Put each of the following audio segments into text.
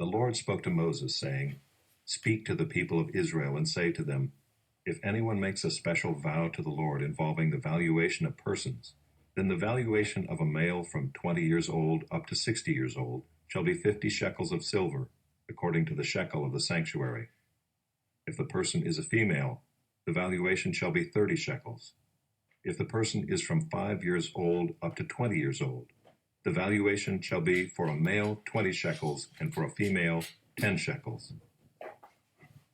The Lord spoke to Moses, saying, "Speak to the people of Israel and say to them, if anyone makes a special vow to the Lord involving the valuation of persons, then the valuation of a male from 20 years old up to 60 years old shall be 50 shekels of silver, according to the shekel of the sanctuary. If the person is a female, the valuation shall be 30 shekels. If the person is from 5 years old up to 20 years old, the valuation shall be for a male 20 shekels and for a female 10 shekels.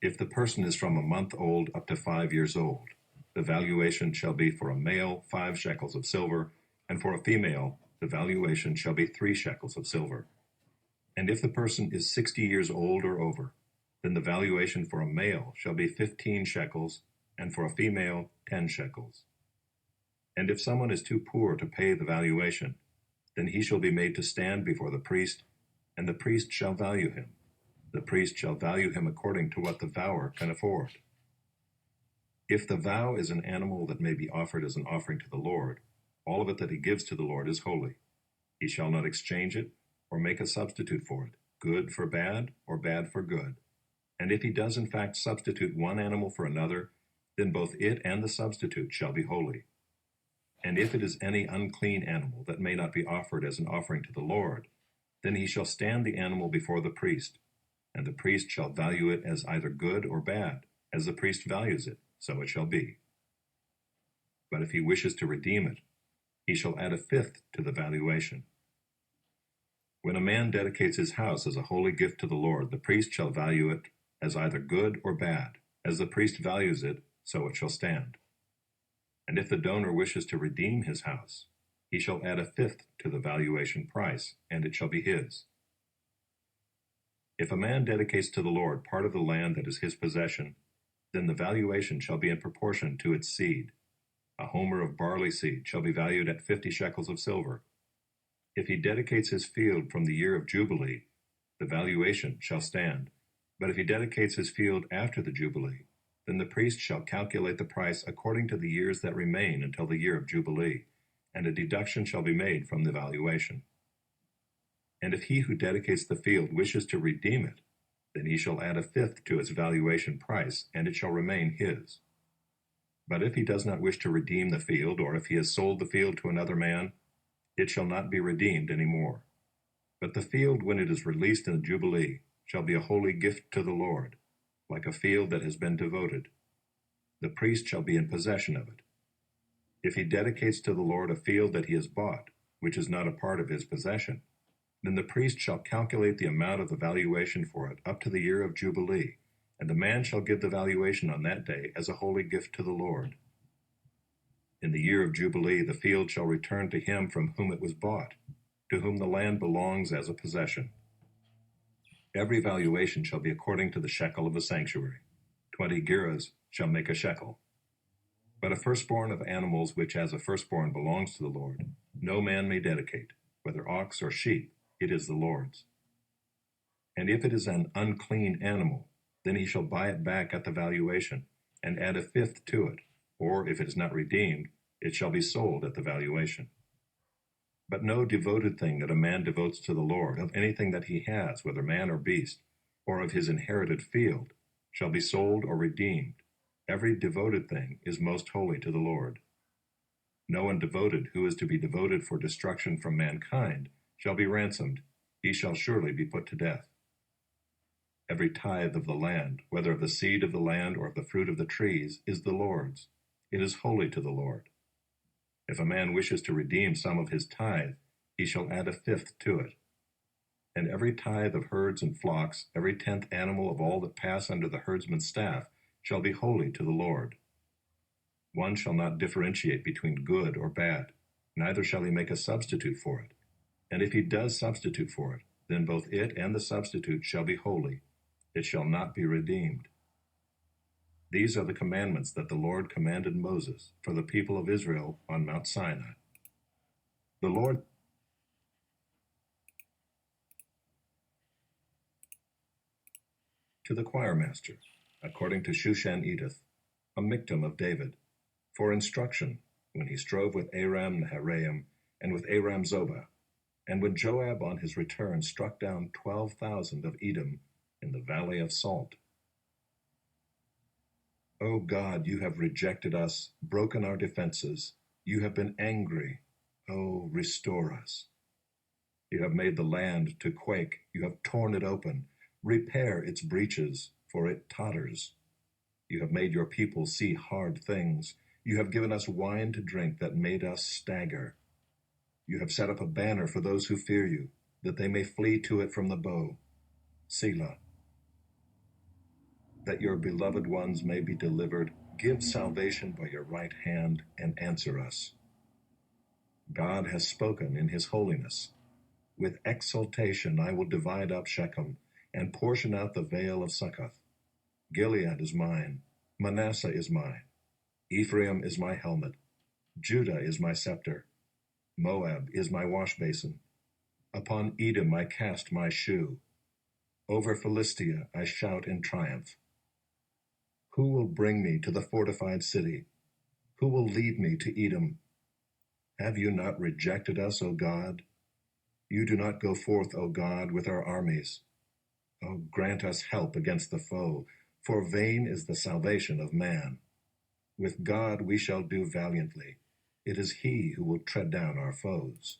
If the person is from a month old up to 5 years old, the valuation shall be for a male 5 shekels of silver, and for a female the valuation shall be 3 shekels of silver. And if the person is 60 years old or over, then the valuation for a male shall be 15 shekels, and for a female 10 shekels. And if someone is too poor to pay the valuation, then he shall be made to stand before the priest, and the priest shall value him. The priest shall value him according to what the vower can afford. If the vow is an animal that may be offered as an offering to the Lord, all of it that he gives to the Lord is holy. He shall not exchange it or make a substitute for it, good for bad or bad for good. And if he does in fact substitute one animal for another, then both it and the substitute shall be holy. And if it is any unclean animal that may not be offered as an offering to the Lord, then he shall stand the animal before the priest, and the priest shall value it as either good or bad, as the priest values it, so it shall be. But if he wishes to redeem it, he shall add a fifth to the valuation. When a man dedicates his house as a holy gift to the Lord, the priest shall value it as either good or bad, as the priest values it, so it shall stand. And if the donor wishes to redeem his house, he shall add a fifth to the valuation price, and it shall be his. If a man dedicates to the Lord part of the land that is his possession, then the valuation shall be in proportion to its seed. A homer of barley seed shall be valued at 50 shekels of silver. If he dedicates his field from the year of Jubilee, the valuation shall stand. But if he dedicates his field after the Jubilee, then the priest shall calculate the price according to the years that remain until the year of Jubilee, and a deduction shall be made from the valuation. And if he who dedicates the field wishes to redeem it, then he shall add a fifth to its valuation price, and it shall remain his. But if he does not wish to redeem the field, or if he has sold the field to another man, it shall not be redeemed any more. But the field, when it is released in the Jubilee, shall be a holy gift to the Lord, like a field that has been devoted. The priest shall be in possession of it. If he dedicates to the Lord a field that he has bought, which is not a part of his possession, then the priest shall calculate the amount of the valuation for it up to the year of Jubilee, and the man shall give the valuation on that day as a holy gift to the Lord. In the year of Jubilee the field shall return to him from whom it was bought, to whom the land belongs as a possession. Every valuation shall be according to the shekel of the sanctuary. 20 gerahs shall make a shekel. But a firstborn of animals which as a firstborn belongs to the Lord, no man may dedicate, whether ox or sheep, it is the Lord's. And if it is an unclean animal, then he shall buy it back at the valuation, and add a fifth to it, or if it is not redeemed, it shall be sold at the valuation. But no devoted thing that a man devotes to the Lord, of anything that he has, whether man or beast, or of his inherited field, shall be sold or redeemed. Every devoted thing is most holy to the Lord. No one devoted who is to be devoted for destruction from mankind shall be ransomed, he shall surely be put to death. Every tithe of the land, whether of the seed of the land or of the fruit of the trees, is the Lord's. It is holy to the Lord. If a man wishes to redeem some of his tithe, he shall add a fifth to it. And every tithe of herds and flocks, every 10th animal of all that pass under the herdsman's staff, shall be holy to the Lord. One shall not differentiate between good or bad, neither shall he make a substitute for it. And if he does substitute for it, then both it and the substitute shall be holy. It shall not be redeemed. These are the commandments that the Lord commanded Moses for the people of Israel on Mount Sinai. The Lord to the choirmaster, according to Shushan Edith, a miktam of David, for instruction, when he strove with Aram Naharaim and with Aram Zobah, And when Joab on his return struck down 12,000 of Edom in the valley of Salt. O God, you have rejected us, broken our defenses. You have been angry. Oh, restore us. You have made the land to quake. You have torn it open. Repair its breaches, for it totters. You have made your people see hard things. You have given us wine to drink that made us stagger. You have set up a banner for those who fear you, that they may flee to it from the bow. Selah. That your beloved ones may be delivered, give salvation by your right hand and answer us. God has spoken in his holiness. With exultation I will divide up Shechem and portion out the vale of Succoth. Gilead is mine, Manasseh is mine, Ephraim is my helmet, Judah is my scepter, Moab is my wash basin. Upon Edom I cast my shoe. Over Philistia I shout in triumph. Who will bring me to the fortified city? Who will lead me to Edom? Have you not rejected us, O God? You do not go forth, O God, with our armies. O grant us help against the foe, for vain is the salvation of man. With God we shall do valiantly. It is he who will tread down our foes.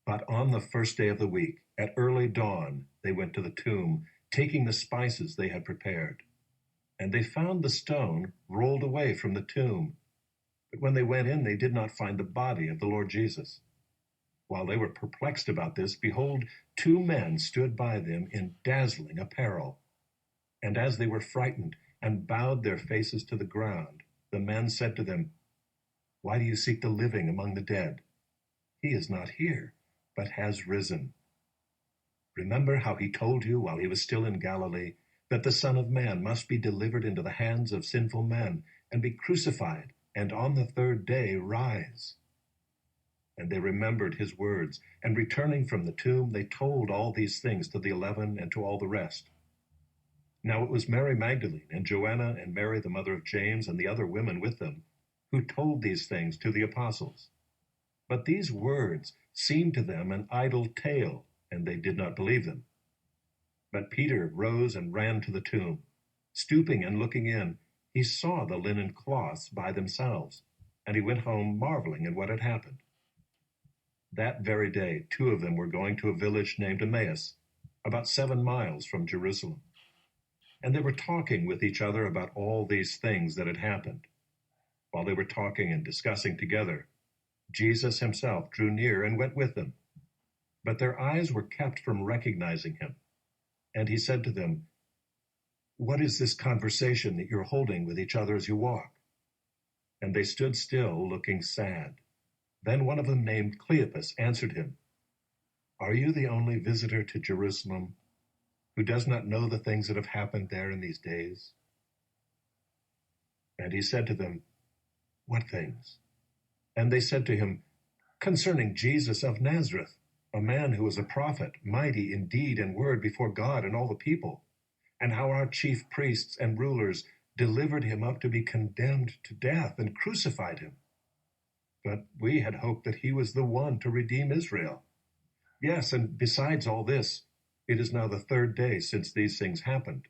But on the first day of the week, at early dawn, they went to the tomb, taking the spices they had prepared. And they found the stone rolled away from the tomb. But when they went in, they did not find the body of the Lord Jesus. While they were perplexed about this, behold, two men stood by them in dazzling apparel. And as they were frightened and bowed their faces to the ground, the men said to them, Why do you seek the living among the dead? He is not here, but has risen. Remember how he told you while he was still in Galilee that the Son of Man must be delivered into the hands of sinful men and be crucified, and on the third day rise. And they remembered his words, and returning from the tomb, they told all these things to the 11 and to all the rest. Now it was Mary Magdalene and Joanna and Mary the mother of James and the other women with them, who told these things to the apostles. But these words seemed to them an idle tale, and they did not believe them. But Peter rose and ran to the tomb. Stooping and looking in, he saw the linen cloths by themselves, and he went home marveling at what had happened. That very day, two of them were going to a village named Emmaus, about 7 miles from Jerusalem. And they were talking with each other about all these things that had happened. While they were talking and discussing together, Jesus himself drew near and went with them. But their eyes were kept from recognizing him. And he said to them, What is this conversation that you're holding with each other as you walk? And they stood still, looking sad. Then one of them, named Cleopas, answered him, Are you the only visitor to Jerusalem who does not know the things that have happened there in these days? And he said to them, What things? And they said to him, Concerning Jesus of Nazareth, a man who was a prophet, mighty in deed and word before God and all the people, and how our chief priests and rulers delivered him up to be condemned to death and crucified him. But we had hoped that he was the one to redeem Israel. Yes, and besides all this, it is now the third day since these things happened.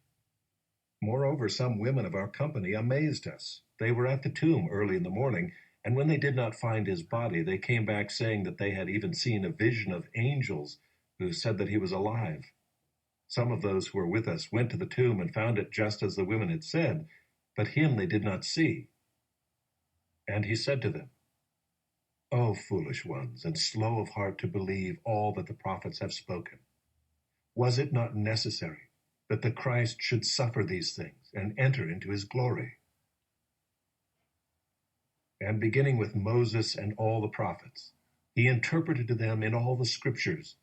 Moreover, some women of our company amazed us. They were at the tomb early in the morning, and when they did not find his body, they came back saying that they had even seen a vision of angels who said that he was alive. Some of those who were with us went to the tomb and found it just as the women had said, but him they did not see. And he said to them, O foolish ones, and slow of heart to believe all that the prophets have spoken. Was it not necessary that the Christ should suffer these things and enter into his glory? And beginning with Moses and all the prophets, he interpreted to them in all the scriptures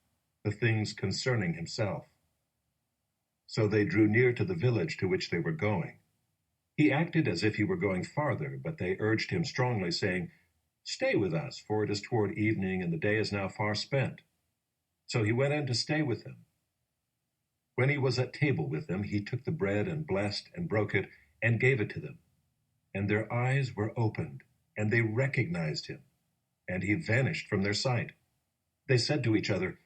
the things concerning himself. So they drew near to the village to which they were going. He acted as if he were going farther, but they urged him strongly, saying, Stay with us, for it is toward evening, and the day is now far spent. So he went in to stay with them. When he was at table with them, he took the bread and blessed and broke it and gave it to them. And their eyes were opened, and they recognized him, and he vanished from their sight. They said to each other,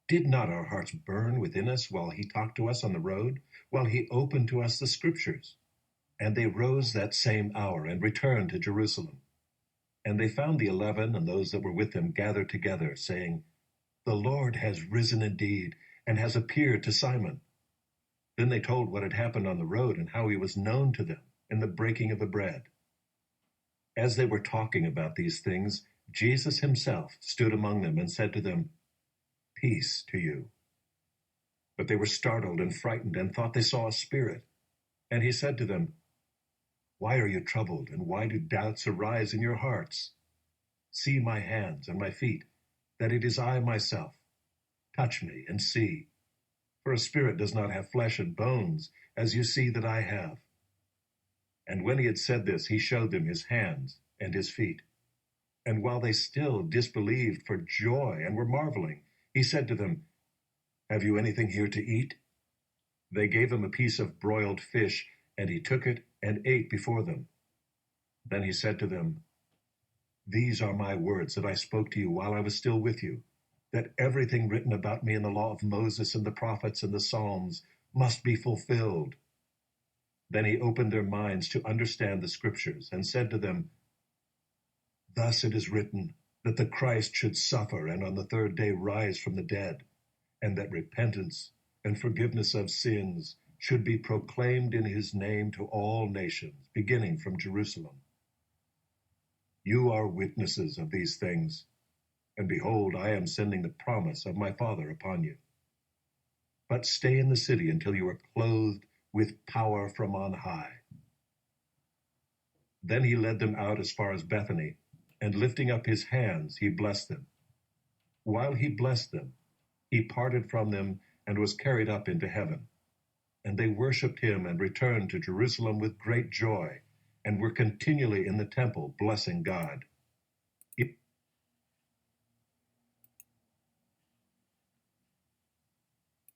"Did not our hearts burn within us while he talked to us on the road, while he opened to us the Scriptures?" And they rose that same hour and returned to Jerusalem. And they found the 11 and those that were with them gathered together, saying, "The Lord has risen indeed, and has appeared to Simon." Then they told what had happened on the road, and how he was known to them in the breaking of the bread. As they were talking about these things, Jesus himself stood among them and said to them, "Peace to you." But they were startled and frightened, and thought they saw a spirit. And he said to them, "Why are you troubled, and why do doubts arise in your hearts? See my hands and my feet, that it is I myself. Touch me and see, for a spirit does not have flesh and bones, as you see that I have." And when he had said this, he showed them his hands and his feet. And while they still disbelieved for joy and were marveling, he said to them, "Have you anything here to eat?" They gave him a piece of broiled fish, and he took it and ate before them. Then he said to them, "These are my words that I spoke to you while I was still with you, that everything written about me in the law of Moses and the prophets and the Psalms must be fulfilled." Then he opened their minds to understand the Scriptures, and said to them, "Thus it is written, that the Christ should suffer and on the third day rise from the dead, and that repentance and forgiveness of sins should be proclaimed in his name to all nations, beginning from Jerusalem. You are witnesses of these things, and behold, I am sending the promise of my Father upon you. But stay in the city until you are clothed with power from on high." Then he led them out as far as Bethany, and lifting up his hands, he blessed them. While he blessed them, he parted from them and was carried up into heaven. And they worshipped him and returned to Jerusalem with great joy, and were continually in the temple blessing God.